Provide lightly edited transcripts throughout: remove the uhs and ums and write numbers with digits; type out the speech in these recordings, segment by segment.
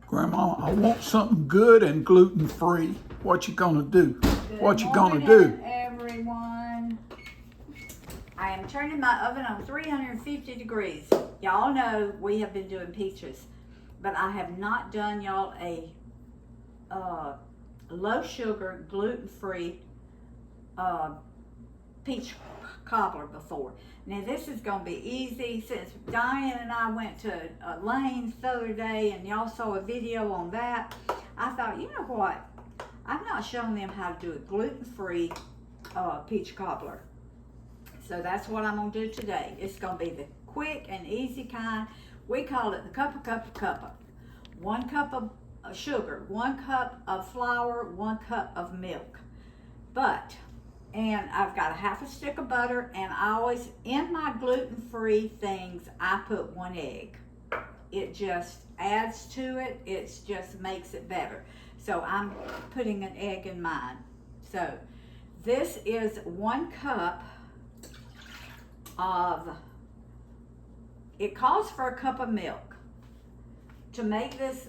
Grandma, I want something good and gluten-free. What you gonna do? Good What you gonna morning, do? everyone. I am turning my oven on 350 degrees. Y'all know we have been doing peaches, but I have not done y'all a low sugar, gluten-free peach cobbler before. Now this is gonna be easy since Diane and I went to Lane's the other day and y'all saw a video on that. I thought, you know what? I've not shown them how to do a gluten-free peach cobbler. So that's what I'm gonna do today. It's gonna be the quick and easy kind. We call it the cuppa. 1 cup of sugar, 1 cup of flour, 1 cup of milk. And I've got a half a stick of butter, and I always, in my gluten-free things, I put 1 egg. It just adds to it. It just makes it better. So I'm putting an egg in mine. So this is 1 cup of, it calls for a cup of milk. To make this,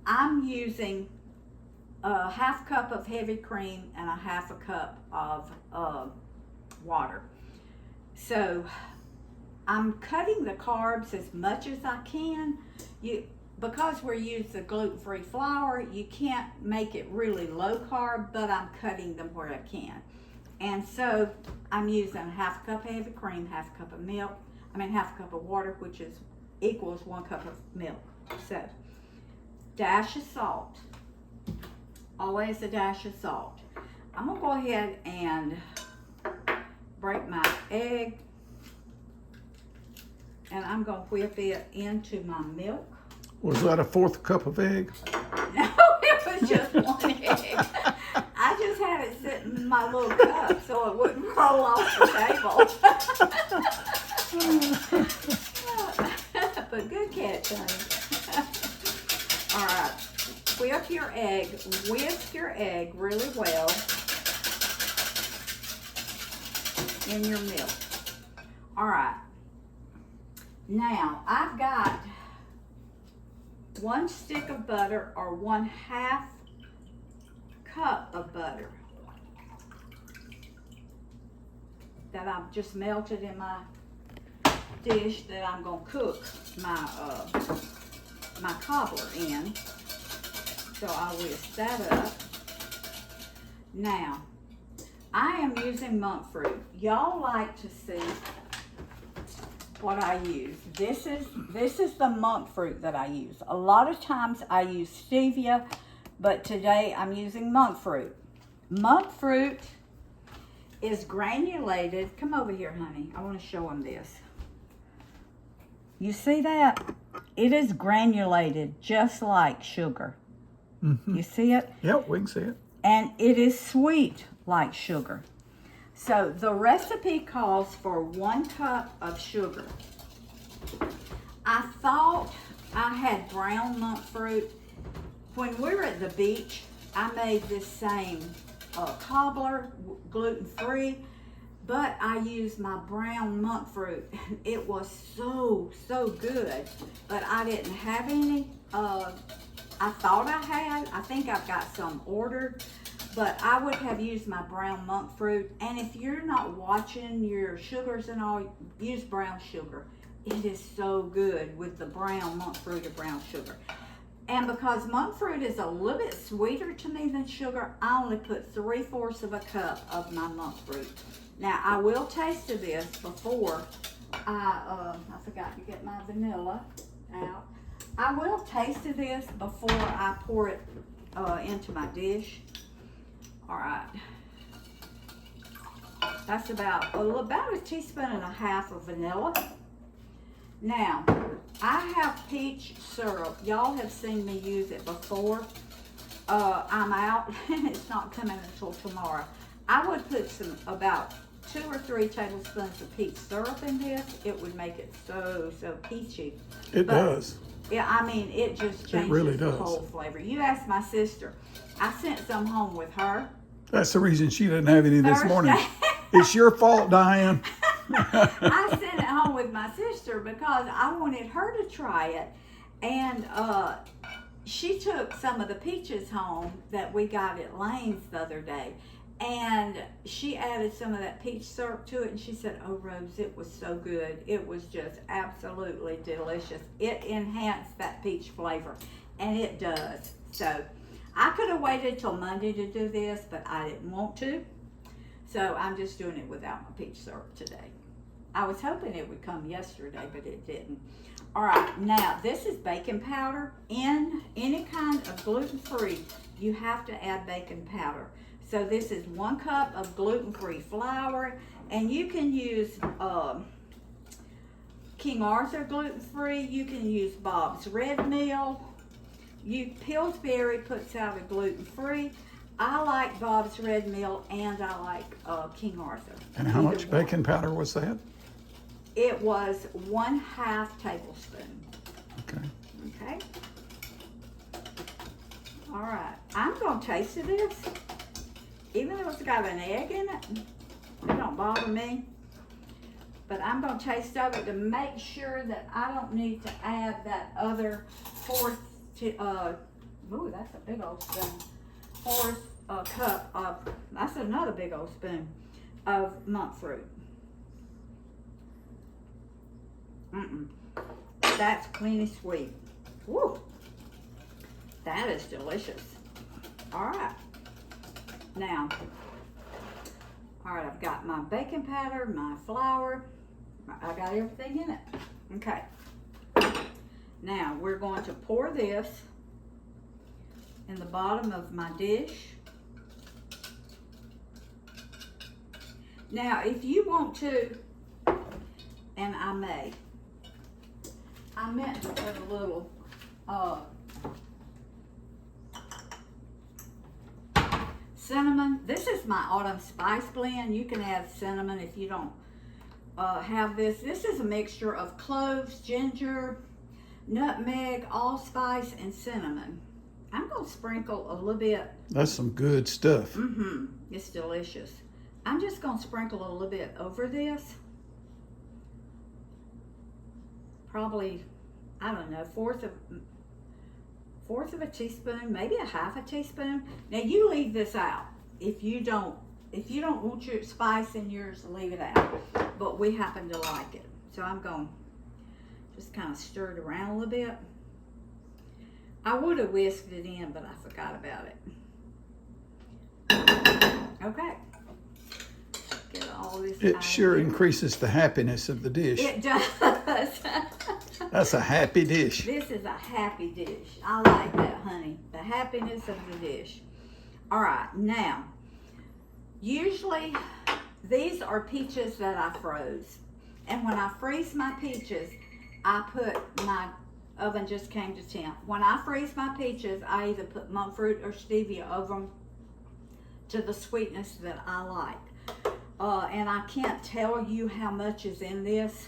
I'm using a half cup of heavy cream and a half a cup of water. So I'm cutting the carbs as much as I can. Because we're using gluten-free flour, you can't make it really low carb, but I'm cutting them where I can. And so I'm using half a cup of heavy cream, half a cup of milk, half a cup of water, which equals 1 cup of milk. So, dash of salt. Always a dash of salt. I'm gonna go ahead and break my egg, and I'm gonna whip it into my milk. Was that a 4th cup of egg? No, it was just 1 egg. I just had it sitting in my little cup so it wouldn't roll off the table. But good catch, honey. All right. Whip your egg, whisk your egg really well in your milk. All right. Now, I've got 1 stick of butter or 1/2 cup of butter that I've just melted in my dish that I'm gonna cook my my cobbler in. So I'll whisk that up. Now, I am using monk fruit. Y'all like to see what I use. This is the monk fruit that I use. A lot of times I use stevia, but today I'm using monk fruit. Monk fruit is granulated. Come over here, honey. I want to show them this. You see that? It is granulated just like sugar. Mm-hmm. You see it? Yep, we can see it. And it is sweet like sugar. So the recipe calls for 1 cup of sugar. I thought I had brown monk fruit. When we were at the beach, I made this same cobbler, gluten-free, but I used my brown monk fruit. It was so good, but I didn't have any. I thought I had. I think I've got some ordered, but I would have used my brown monk fruit. And if you're not watching your sugars and all, use brown sugar. It is so good with the brown monk fruit or brown sugar. And because monk fruit is a little bit sweeter to me than sugar, I only put 3/4 of a cup of my monk fruit. Now, I will taste this before I forgot to get my vanilla out. I will taste this before I pour it into my dish. All right. That's about a teaspoon and a half of vanilla. Now, I have peach syrup. Y'all have seen me use it before. I'm out and it's not coming until tomorrow. I would put about 2 or 3 tablespoons of peach syrup in this. It would make it so peachy. It does. Yeah, it just changes really the does. whole flavor. You ask my sister. I sent some home with her. That's the reason she didn't have any this Thursday. morning. It's your fault, Diane. I sent it home with my sister because I wanted her to try it. And she took some of the peaches home that we got at Lane's the other day, and she added some of that peach syrup to it, and she said, oh Rose, it was so good. It was just absolutely delicious. It enhanced that peach flavor, and it does. So I could have waited till Monday to do this, but I didn't want to, so I'm just doing it without my peach syrup today. I was hoping it would come yesterday, but it didn't. All right, now this is baking powder. In any kind of gluten-free, you have to add baking powder. So this is 1 cup of gluten-free flour, and you can use King Arthur gluten-free. You can use Bob's Red Mill. Pillsbury puts out a gluten-free. I like Bob's Red Mill, and I like King Arthur. And how much baking powder was that? It was 1/2 tablespoon. Okay. Okay. All right. I'm going to taste this. Even though it's got an egg in it, it don't bother me. But I'm going to taste of it to make sure that I don't need to add that other 4th, ooh, that's a big old spoon. 4th cup of, that's another big old spoon of monk fruit. That's plenty sweet. Woo! That is delicious. All right. Now, all right, I've got my baking powder, my flour. I got everything in it. Okay. Now, we're going to pour this in the bottom of my dish. Now, if you want to, and I meant to put a little cinnamon. This is my autumn spice blend. You can add cinnamon if you don't have this. This is a mixture of cloves, ginger, nutmeg, allspice, and cinnamon. I'm going to sprinkle a little bit. That's some good stuff. It's delicious. I'm just going to sprinkle a little bit over this. Probably, I don't know, fourth of a teaspoon, maybe a 1/2 teaspoon. Now you leave this out. If you don't want your spice in yours, leave it out. But we happen to like it. So I'm going to just kind of stir it around a little bit. I would have whisked it in, but I forgot about it. Okay. Get all this It out sure here. increases the happiness of the dish. It does. That's a happy dish. This is a happy dish. I like that, honey. The happiness of the dish. All right, now, usually these are peaches that I froze. And when I freeze my peaches, I put my oven just came to temp. When I freeze my peaches, I either put monk fruit or stevia over them to the sweetness that I like. And I can't tell you how much is in this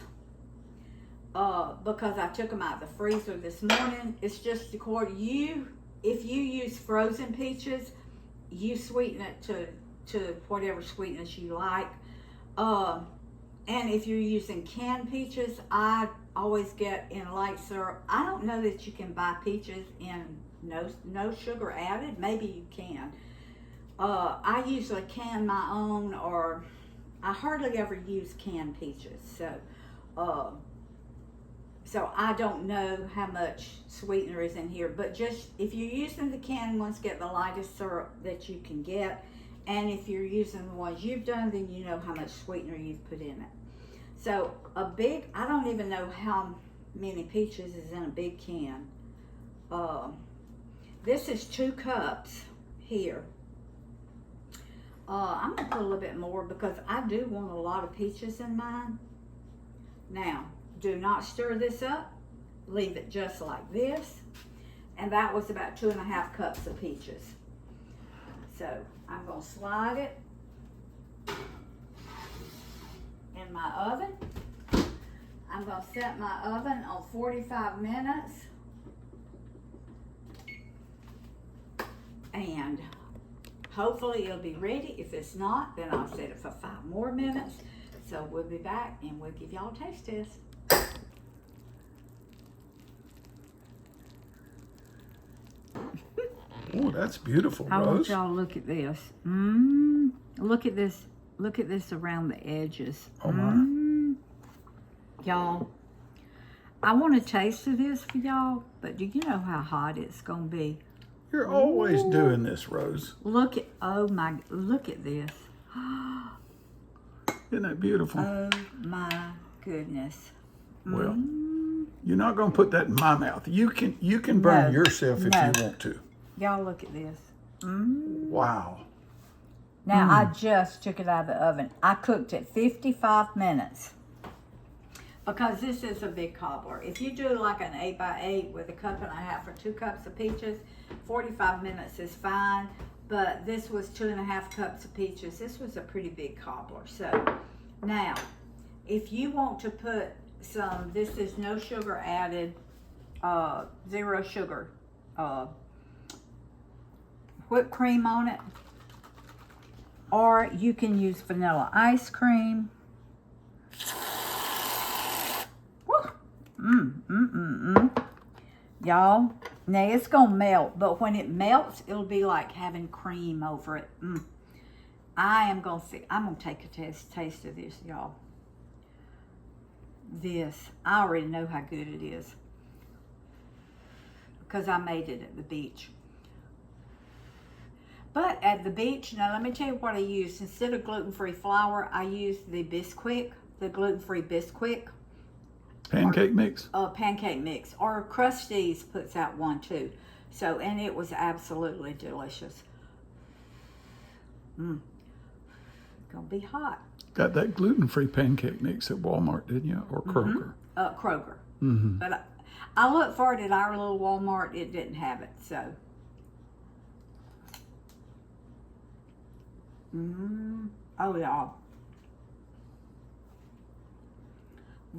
because I took them out of the freezer this morning. It's just a quarter. If you use frozen peaches, you sweeten it to whatever sweetness you like. And if you're using canned peaches, I always get in light syrup. I don't know that you can buy peaches in no sugar added. Maybe you can. I usually can my own, or I hardly ever use canned peaches. So I don't know how much sweetener is in here, but just if you're using the canned ones, get the lightest syrup that you can get. And if you're using the ones you've done, then you know how much sweetener you've put in it. So I don't even know how many peaches is in a big can. This is 2 cups here. I'm gonna put a little bit more because I do want a lot of peaches in mine. Now, do not stir this up. Leave it just like this. And that was about 2.5 cups of peaches. So I'm gonna slide it in my oven. I'm gonna set my oven on 45 minutes. And hopefully it'll be ready. If it's not, then I'll set it for 5 more minutes. So we'll be back and we'll give y'all a taste test. that's beautiful, I want Rose. y'all to look at this. Look at this. Look at this around the edges. Oh my. Y'all, I want a taste of this for y'all, but do you know how hot it's gonna be? You're always doing this, Rose. Look at, oh my, look at this. Isn't that beautiful? Oh my goodness. Well, you're not going to put that in my mouth. You can burn yourself if you want to. Y'all look at this. Wow. Now, I just took it out of the oven. I cooked it 55 minutes. Because this is a big cobbler. If you do like an 8x8 with a cup and a half or 2 cups of peaches, 45 minutes is fine. But this was 2.5 cups of peaches. This was a pretty big cobbler. So now, if you want to put some, this is no sugar added, 0 sugar, whipped cream on it. Or you can use vanilla ice cream. Y'all, now it's gonna melt, but when it melts, it'll be like having cream over it. I'm gonna take a taste of this, y'all. This, I already know how good it is because I made it at the beach. But at the beach, now let me tell you what I used. Instead of gluten-free flour, I used the bisquick, the gluten-free bisquick. Pancake mix? Pancake mix. Or Krusty's puts out one too. So, and it was absolutely delicious. Gonna be hot. Got that gluten-free pancake mix at Walmart, didn't you? Or Kroger? Kroger. But I looked for it at our little Walmart. It didn't have it, so. Oh, y'all.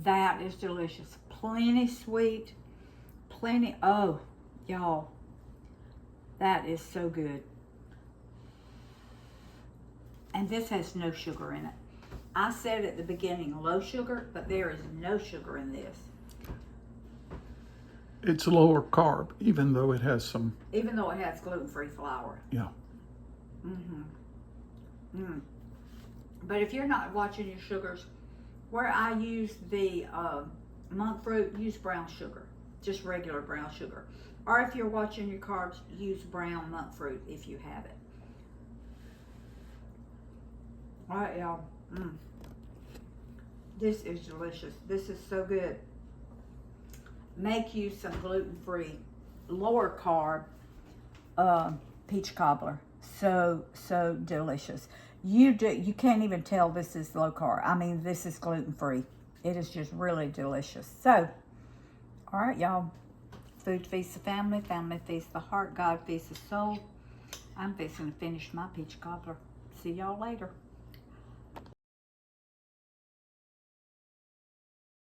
That is delicious. Plenty sweet. Plenty. Oh, y'all. That is so good. And this has no sugar in it. I said at the beginning low sugar, but there is no sugar in this. It's lower carb, even though it has some. Even though it has gluten-free flour. Yeah. But if you're not watching your sugars, where I use the monk fruit, use brown sugar, just regular brown sugar. Or if you're watching your carbs, use brown monk fruit if you have it. All right, y'all. This is delicious. This is so good. Make you some gluten-free, lower carb peach cobbler. So delicious. You can't even tell this is low carb. I mean, this is gluten-free. It is just really delicious. So, all right, y'all. Food feeds the family. Family feeds the heart. God feeds the soul. I'm fixing to finish my peach cobbler. See y'all later.